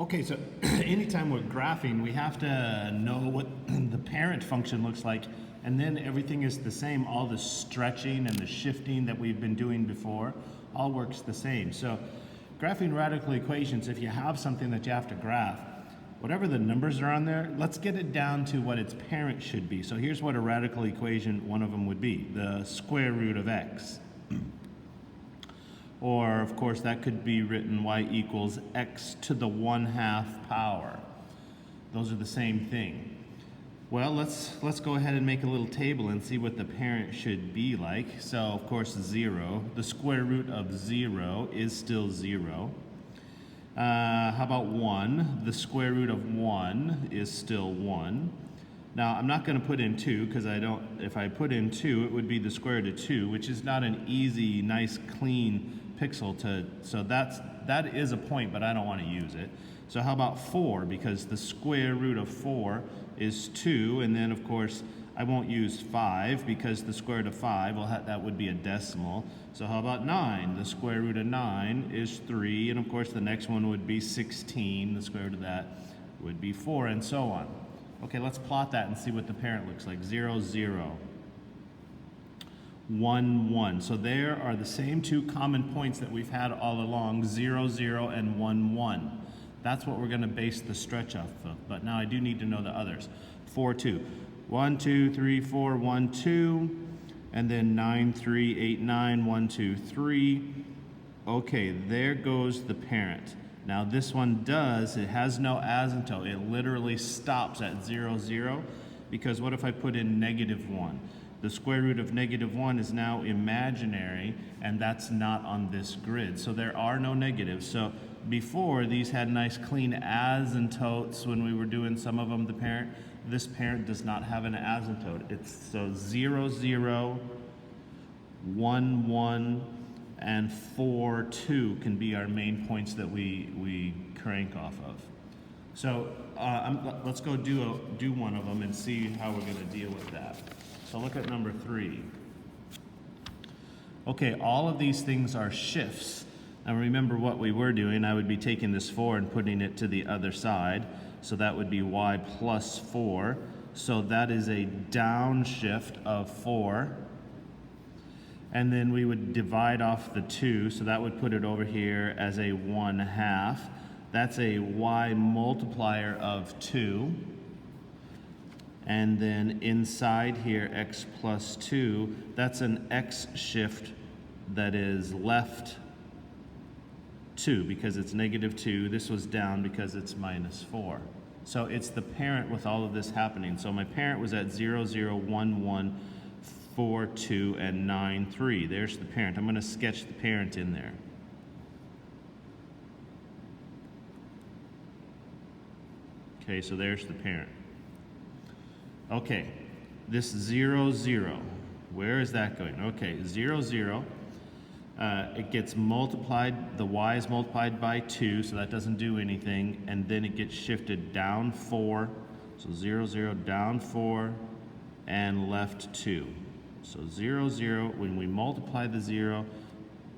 Okay, so anytime we're graphing, we have to know what the parent function looks like, and then everything is the same. All the stretching and the shifting that we've been doing before all works the same. So graphing radical equations, if you have something that you have to graph, whatever the numbers are on there, let's get it down to what its parent should be. So here's what a radical equation, one of them would be, the square root of x. Or, of course, that could be written y equals x to the 1/2 power. Those are the same thing. Well, let's go ahead and make a little table and see what the parent should be like. So, of course, 0. The square root of 0 is still 0. How about 1? The square root of 1 is still 1. Now, I'm not going to put in 2 because if I put in 2, it would be the square root of 2, which is not an easy, nice, clean pixel so that is a point, but I don't want to use it. So how about 4? Because the square root of 4 is 2, and then of course I won't use 5 because the square root of 5, well, that would be a decimal. So how about 9? The square root of 9 is 3, and of course the next one would be 16. The square root of that would be 4, and so on. Okay, let's plot that and see what the parent looks like. 0, 0. 1, 1. So there are the same two common points that we've had all along, 0, 0, and 1, 1. That's what we're going to base the stretch off of. But now I do need to know the others. 4, 2. 1, 2, 3, 4, 1, 2. And then 9, 3, 8, 9, 1, 2, 3. Okay, there goes the parent. Now this one it has no asymptote. It literally stops at 0, 0. Because what if I put in -1? The square root of -1 is now imaginary, and that's not on this grid. So there are no negatives. So before, these had nice clean asymptotes when we were doing some of them, the parent. This parent does not have an asymptote. It's so 0, 0, 1, 1, and 4, 2 can be our main points that we crank off of. So let's go do one of them and see how we're going to deal with that. So look at number 3. Okay, all of these things are shifts. Now remember what we were doing. I would be taking this 4 and putting it to the other side. So that would be y plus 4. So that is a downshift of 4. And then we would divide off the 2. So that would put it over here as a 1/2. That's a y multiplier of 2. And then inside here, x plus 2, that's an x shift that is left 2 because it's -2. This was down because it's -4. So it's the parent with all of this happening. So my parent was at 0, 0, 1, 1, 4, 2, and 9, 3. There's the parent. I'm going to sketch the parent in there. Okay, so there's the parent. Okay, this 0, 0, where is that going? Okay, 0, 0, it gets multiplied, the y is multiplied by 2, so that doesn't do anything, and then it gets shifted down 4, so 0, 0, down 4, and left 2. So 0, 0, when we multiply the 0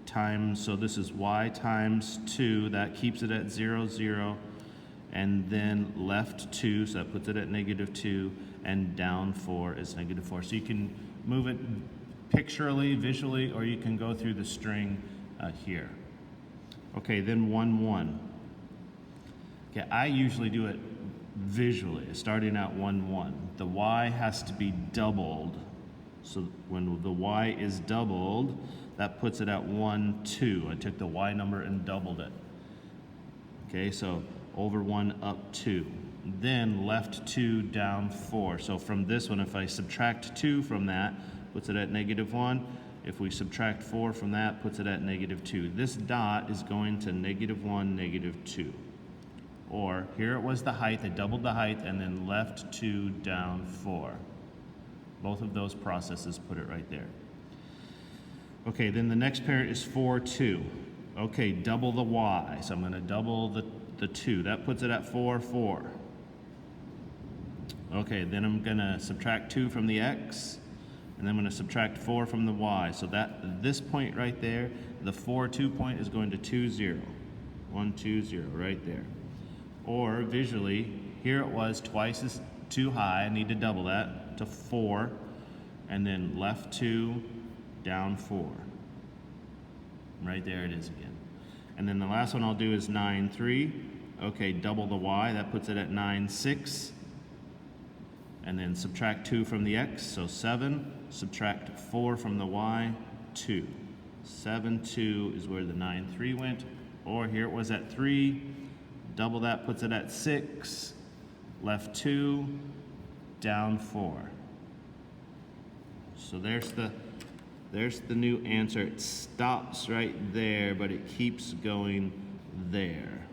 times, so this is y times 2, that keeps it at 0, 0, and then left 2, so that puts it at -2, and down 4 is -4. So you can move it pictorially, visually, or you can go through the string here. Okay, then 1, 1. Okay, I usually do it visually, starting at 1, 1. The y has to be doubled. So when the y is doubled, that puts it at 1, 2. I took the y number and doubled it. Okay, so over 1, up 2. Then left 2, down 4. So from this one, if I subtract 2 from that, puts it at -1. If we subtract 4 from that, puts it at -2. This dot is going to -1, -2. Or here it was the height, I doubled the height, and then left 2, down 4. Both of those processes put it right there. Okay, then the next parent is 4, 2. Okay, double the y. So I'm going to double the 2. That puts it at 4, 4. Okay, then I'm going to subtract 2 from the x, and then I'm going to subtract 4 from the y. So this point right there, the 4, 2 point is going to 2, 0. 1, 2, 0, right there. Or visually, here it was twice as too high. I need to double that to 4. And then left 2, down 4. Right there it is again. And then the last one I'll do is 9, 3. Okay, double the y. That puts it at 9, 6. And then subtract 2 from the x, so 7. Subtract 4 from the y, 2. 7, 2 is where the 9, 3 went. Or here it was at 3. Double that puts it at 6. Left 2, down 4. So there's the new answer. It stops right there, but it keeps going there.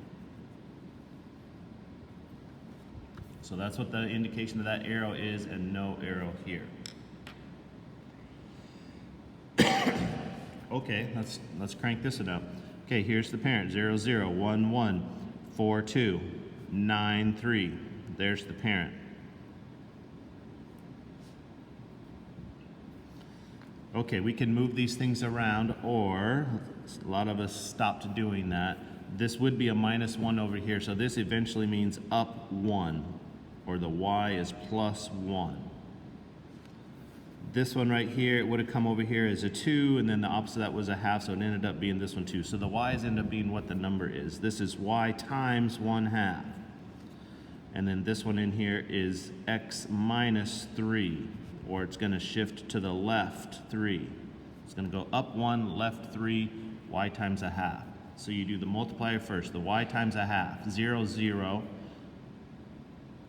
So that's what the indication of that arrow is, and no arrow here. Okay, let's crank this one up. Okay, here's the parent, 0, 0, 1, 1, 4, 2, 9, 3. There's the parent. Okay, we can move these things around, or a lot of us stopped doing that. This would be a -1 over here, so this eventually means up 1, or the y is +1. This one right here, it would have come over here as a 2, and then the opposite of that was a half, so it ended up being this one too. So the y's end up being what the number is. This is y times 1/2. And then this one in here is x minus 3, or it's going to shift to the left 3. It's going to go up 1, left 3, y times 1/2. So you do the multiplier first, the y times 1/2, 0, 0,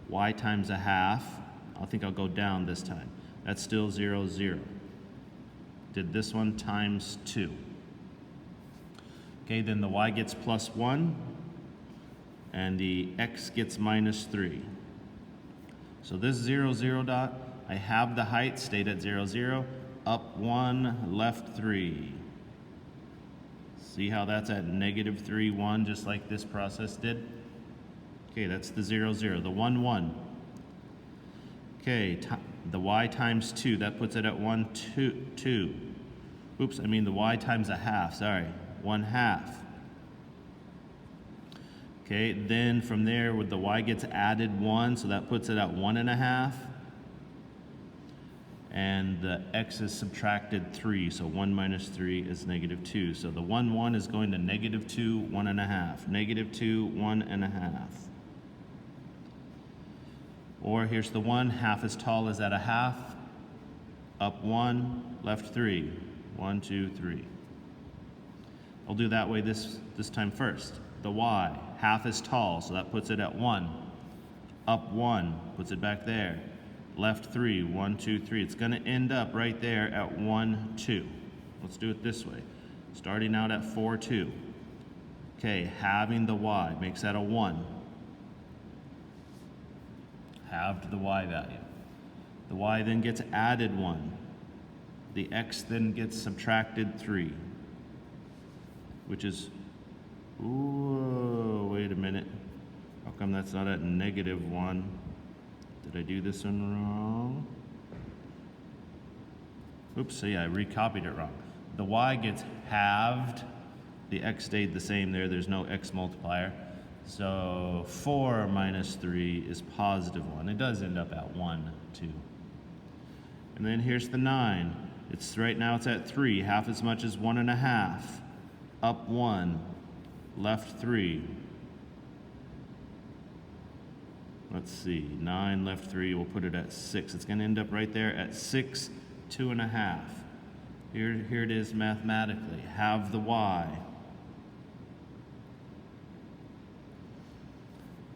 y times 1/2. I think I'll go down this time. That's still 0, 0. Did this one times 2. Okay, then the y gets +1, and the x gets -3. So this 0, 0 dot, I have the height stayed at 0, 0, up 1, left 3. See how that's at -3, 1, just like this process did? Okay, that's the 0, 0. The 1, 1. Okay, the y times 2, that puts it at 1, 2, 2. Oops, I mean the y times 1/2, sorry, 1/2. Okay, then from there, with the y gets added 1, so that puts it at 1.5. And the x is subtracted 3, so 1 minus 3 is -2. So the 1, 1 is going to -2, 1.5. -2, 1.5. Or here's the 1, half as tall as at 1/2. Up 1, left 3. 1, 2, 3. I'll do that way this time first. The y, half as tall, so that puts it at 1. Up 1, puts it back there. Left 3, 1, 2, 3. It's going to end up right there at 1, 2. Let's do it this way. Starting out at 4, 2. Okay, halving the y makes that a 1. Halved the y value. The y then gets added 1. The x then gets subtracted 3, which is, ooh, wait a minute. How come that's not at -1? Did I do this one wrong? Oops, see, I recopied it wrong. The y gets halved. The x stayed the same there. There's no x multiplier. So 4 minus 3 is +1. It does end up at 1, 2. And then here's the 9. Right now it's at 3, half as much as 1.5. Up 1, left 3. Let's see, 9, left 3, we'll put it at 6. It's going to end up right there at 6, 2.5. Here it is mathematically. Have the y.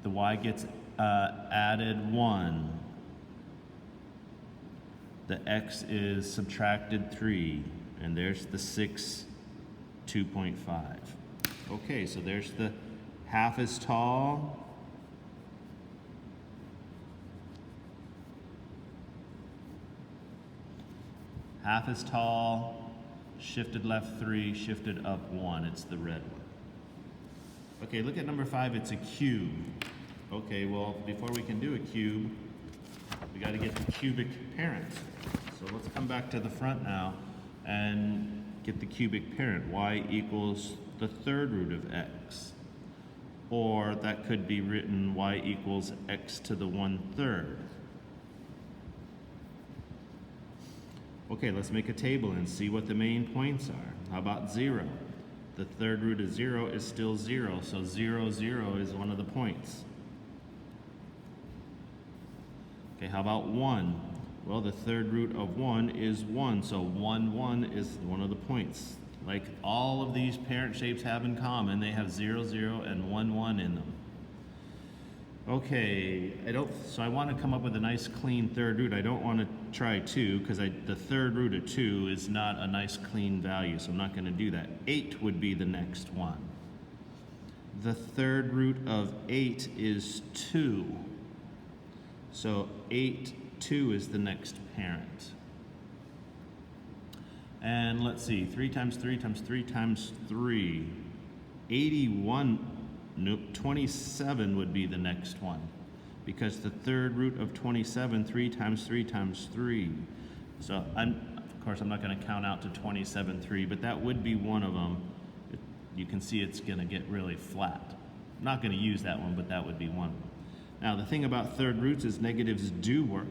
The y gets added 1. The x is subtracted 3. And there's the 6, 2.5. Okay, so there's the half as tall. Half as tall, shifted left 3, shifted up 1. It's the red one. Okay, look at number 5. It's a cube. Okay, well, before we can do a cube, we got to get the cubic parent. So let's come back to the front now and get the cubic parent. Y equals the third root of x. or that could be written y equals x to the 1/3. Okay, let's make a table and see what the main points are. How about 0? The third root of 0 is still 0, so 0, 0 is one of the points. Okay, how about 1? Well, the third root of 1 is 1, so 1, 1 is one of the points. Like all of these parent shapes have in common, they have 0, 0, and 1, 1 in them. Okay, so I want to come up with a nice clean third root. I don't want to try 2 because the third root of 2 is not a nice clean value, so I'm not going to do that. 8 would be the next one. The third root of 8 is 2. So 8, 2 is the next parent. And let's see, 3 times 3 times 3 times 3. 81. Nope, 27 would be the next one, because the third root of 27, 3 times 3 times 3. So of course I'm not going to count out to 27, 3, but that would be one of them. You can see it's going to get really flat. I'm not going to use that one, but that would be one. Now the thing about third roots is negatives do work.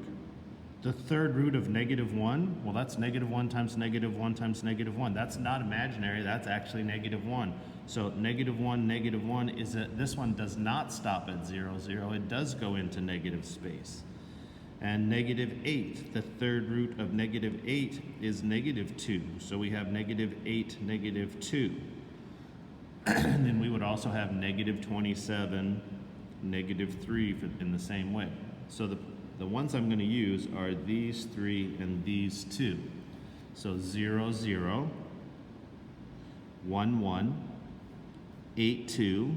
The third root of -1, well, that's -1 times -1 times -1. That's not imaginary, that's actually -1. So -1 is this one does not stop at 0, 0. It does go into negative space. And -8, the third root of -8 is -2. So we have -8, -2. And then we would also have -27, -3 in the same way. So the ones I'm going to use are these 3 and these 2. So 0, 0, 1, 1, 8, 2,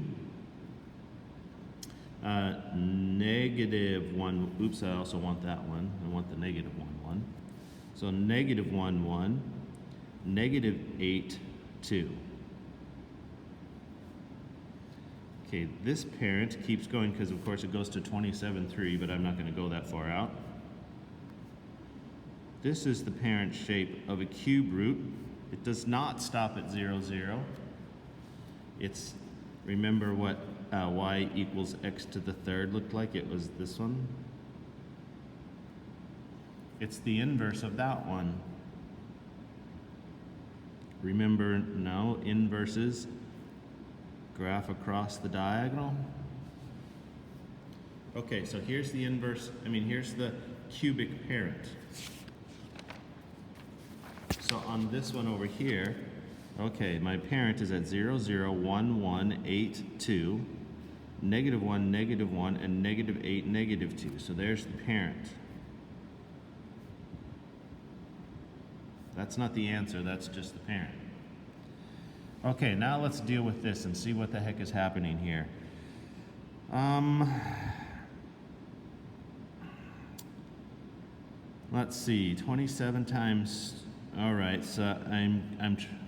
-1, oops, I also want that one. I want the -1, 1. So -1, 1, -8, 2. Okay, this parent keeps going because of course it goes to 27, 3, but I'm not going to go that far out. This is the parent shape of a cube root. It does not stop at 0, 0. It's, remember what y equals x to the third looked like? It was this one. It's the inverse of that one. Remember, no, inverses graph across the diagonal. Okay, so here's the inverse, here's the cubic parent. So on this one over here, okay, my parent is at 0, 0, 1, 1, 8, 2, -1, -1, and -8, -2. So there's the parent. That's not the answer, that's just the parent. Okay, now let's deal with this and see what the heck is happening here. Let's see, 27 times, all right, so I'm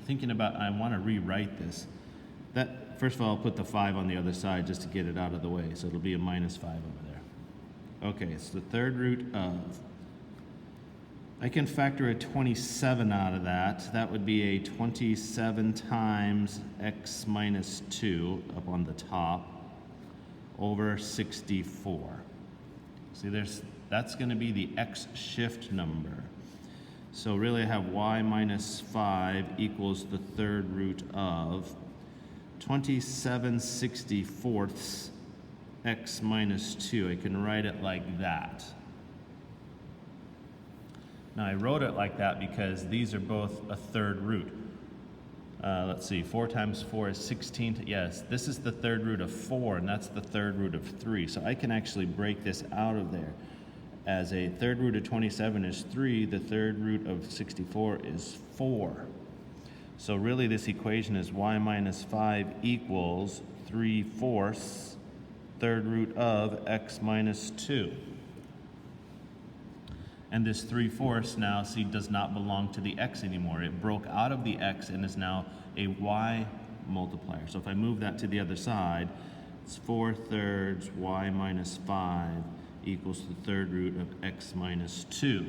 thinking about, I want to rewrite this. First of all, I'll put the 5 on the other side just to get it out of the way, so it'll be a -5 over there. Okay, it's the third root of, I can factor a 27 out of that. That would be a 27 times x minus 2 up on the top over 64. See, that's going to be the x shift number. So really I have y minus 5 equals the third root of 27/64 x minus 2. I can write it like that. Now I wrote it like that because these are both a third root. Let's see, 4 times 4 is 16. Yes, this is the third root of 4, and that's the third root of 3. So I can actually break this out of there. As a third root of 27 is 3, the third root of 64 is 4. So really this equation is y minus 5 equals 3/4 third root of x minus 2. And this 3/4 now, see, does not belong to the x anymore. It broke out of the x and is now a y multiplier. So if I move that to the other side, it's 4/3 y minus 5 equals the third root of x minus 2.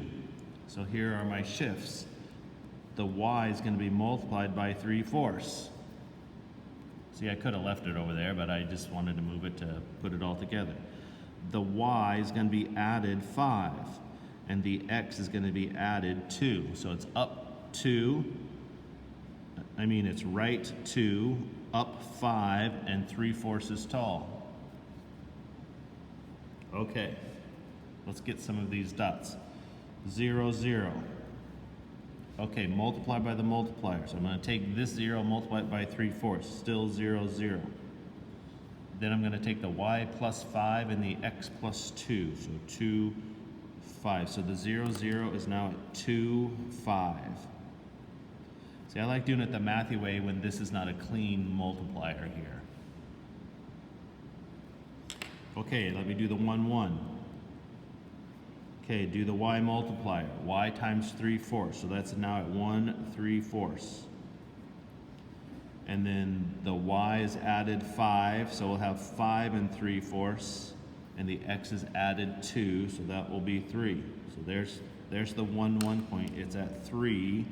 So here are my shifts. The y is going to be multiplied by 3/4. See, I could have left it over there, but I just wanted to move it to put it all together. The y is going to be added 5, and the x is going to be added 2. So it's up 2, it's right 2, up 5, and 3/4 tall. Okay, let's get some of these dots. 0, 0. Okay, multiply by the multiplier. So I'm going to take this 0, multiply it by 3/4, still 0, 0. Then I'm going to take the y plus 5 and the x plus 2, so 2, 5. So the 0, 0 is now at 2, 5. See, I like doing it the mathy way when this is not a clean multiplier here. Okay, let me do the 1, 1. Okay, do the y multiplier. Y times 3/4, so that's now at 1, 3/4. And then the y is added 5, so we'll have 5 and 3/4. And the x is added 2, so that will be 3. So there's the 1, 1 point. It's at 3,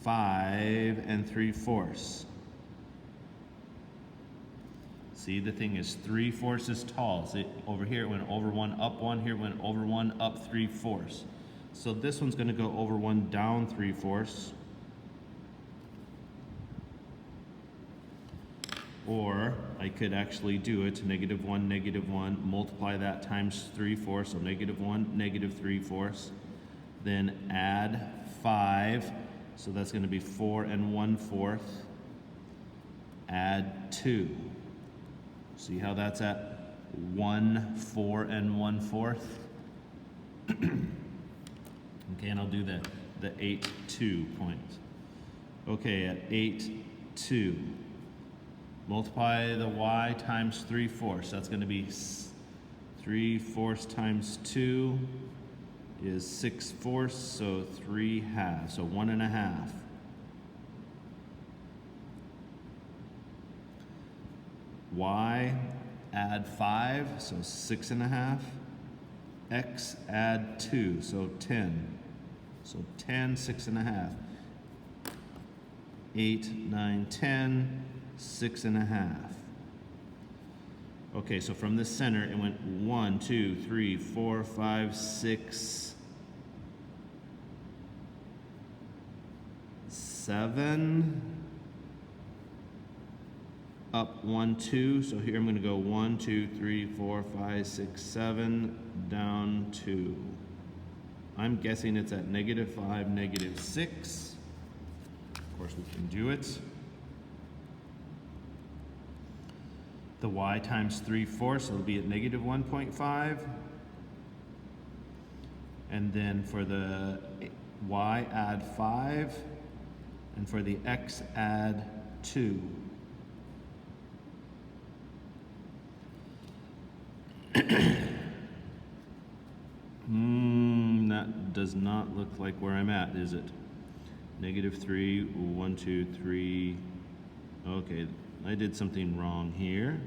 5 and 3/4. See, the thing is 3/4 tall. See, over here it went over 1, up 1. Here it went over 1, up 3/4. So this one's going to go over 1, down 3/4. Or I could actually do it -1, -1, multiply that times 3/4, so -1, -3/4. Then add 5, so that's going to be 4 and 1/4. Add 2. See how that's at 1, 4 and 1/4? Okay, and I'll do the 8, 2 point. Okay, at 8, 2. Multiply the y times 3/4. That's going to be 3/4 times 2 is 6/4, so 3/2, so 1.5. Y add 5, so 6.5. X add 2, so 10. So 10, 6.5. 8, 9, 10, 6.5. Okay, so from the center it went 1, 2, 3, 4, 5, 6, 7. Up 1, 2. So here I'm going to go 1, 2, 3, 4, 5, 6, 7, down 2. I'm guessing it's at -5, -6. Of course, we can do it. The y times 3/4, so it'll be at -1.5. And then for the y, add 5. And for the x, add 2. That does not look like where I'm at, is it? -3, 1, 2, 3. Okay, I did something wrong here.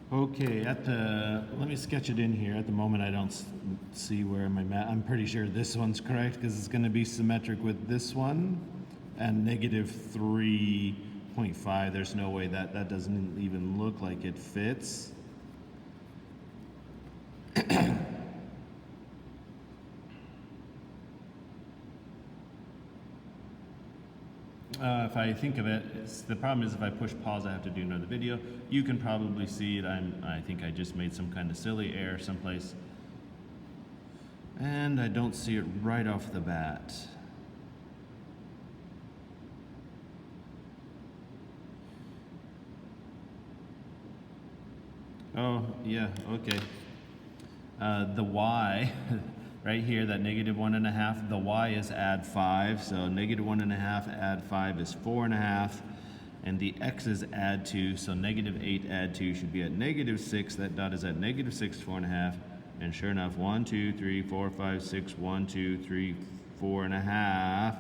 Okay, let me sketch it in here. At the moment I don't see where I'm at. I'm pretty sure this one's correct because it's going to be symmetric with this one. And -3.5, there's no way that doesn't even look like it fits. If I think of it, the problem is if I push pause, I have to do another video. You can probably see it. I think I just made some kind of silly error someplace. And I don't see it right off the bat. Oh, yeah, okay. The y, right here, that -1.5, the y is add 5, so -1.5 add 5 is 4.5, and the x is add 2, so -8 add 2 should be at -6, that dot is at -6, 4.5, And sure enough, 1, 2, 3, 4, 5, 6, 1, 2, 3, 4.5.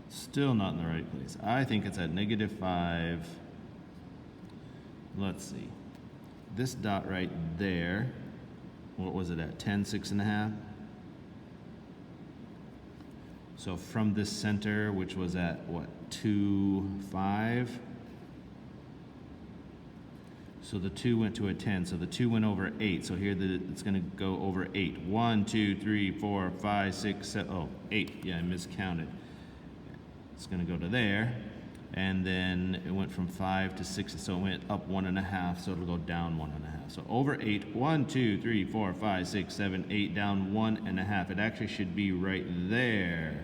Still not in the right place. I think it's at -5. Let's see. This dot right there, what was it at? 10, 6.5? So from this center, which was at what, 2, 5? So the 2 went to a 10, so the 2 went over 8. So here it's going to go over 8. 1, 2, 3, 4, 5, 6, 7, oh, 8. Yeah, I miscounted. It's going to go to there. And then it went from 5 to 6, so it went up 1.5, so it'll go down 1.5. So over 8, 1, 2, 3, 4, 5, 6, 7, 8, down 1.5. It actually should be right there.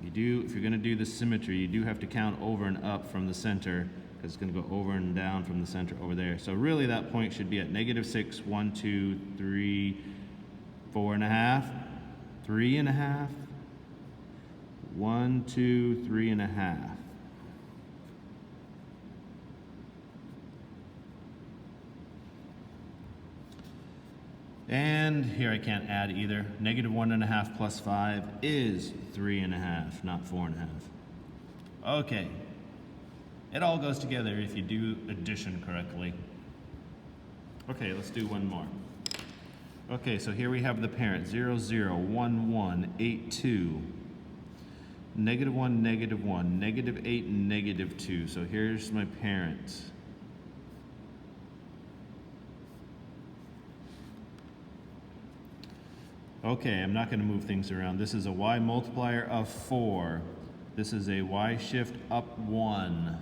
If you're going to do the symmetry, you do have to count over and up from the center, because it's going to go over and down from the center over there. So really that point should be at -6, 1, 2, 3, 4.5, 3.5. 1, 2, 3.5. And here I can't add either. -1.5 plus 5 is 3.5, not 4.5. Okay. It all goes together if you do addition correctly. Okay, let's do one more. Okay, so here we have the parent, 0, 0, 1, 1, 8, 2. -1, -1, -8, -2. So here's my parent. Okay, I'm not going to move things around. This is a y multiplier of 4. This is a y shift up 1.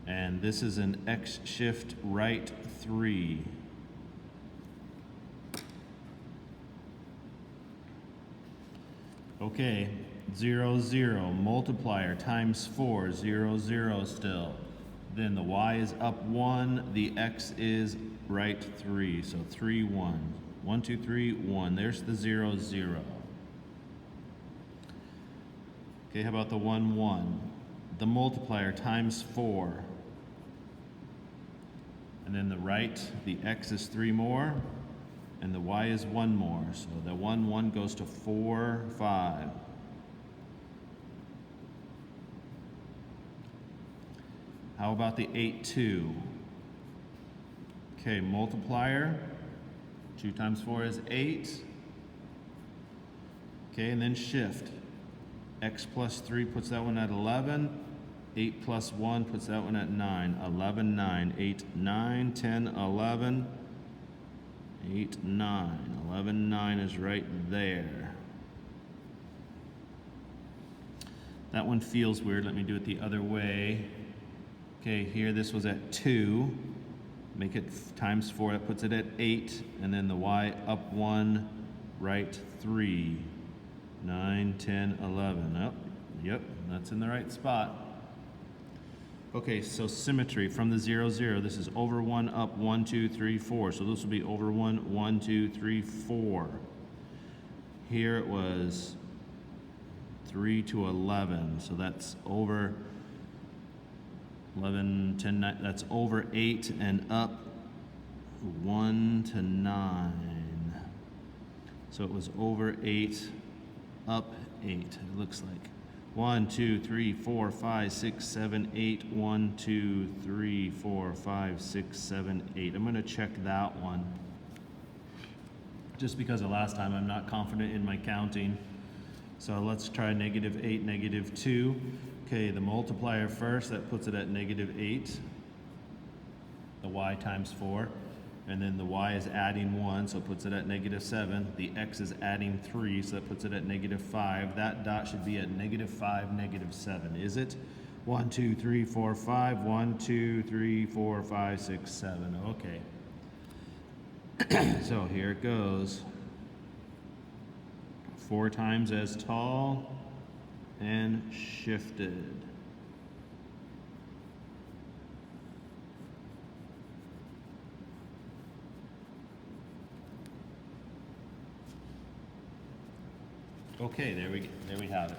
And this is an x shift right 3. Okay. 0, 0, multiplier times 4, 0, 0 still. Then the y is up 1, the x is right 3, so 3, 1. 1, 2, 3, 1. There's the 0, 0. Okay, how about the 1, 1? The multiplier times 4. And then the right, the x is 3 more, and the y is 1 more. So the 1, 1 goes to 4, 5. How about the 8, 2? Okay, multiplier. 2 times 4 is 8. Okay, and then shift. X plus 3 puts that one at 11. 8 plus 1 puts that one at 9. 11, 9. 8, 9, 10, 11. 8, 9. 11, 9 is right there. That one feels weird. Let me do it the other way. Okay, here this was at 2. Make it times 4, that puts it at 8. And then the y up 1, right 3. 9, 10, 11. Oh, yep, that's in the right spot. Okay, so symmetry from the 0, 0. This is over 1, up 1, 2, 3, 4. So this will be over 1, 1, 2, 3, 4. Here it was 3 to 11. So that's over 11, 10, 9, that's over 8 and up 1 to 9. So it was over 8, up 8, it looks like. 1, 2, 3, 4, 5, 6, 7, 8. 1, 2, 3, 4, 5, 6, 7, 8. I'm going to check that one. Just because the last time I'm not confident in my counting. So let's try -8, -2. Okay, the multiplier first, that puts it at -8. The y times 4. And then the y is adding 1, so it puts it at -7. The x is adding 3, so that puts it at -5. That dot should be at -5, -7. Is it? 1, 2, 3, 4, 5. 1, 2, 3, 4, 5, 6, 7. Okay. So here it goes. 4 times as tall and shifted. Okay, there we have it.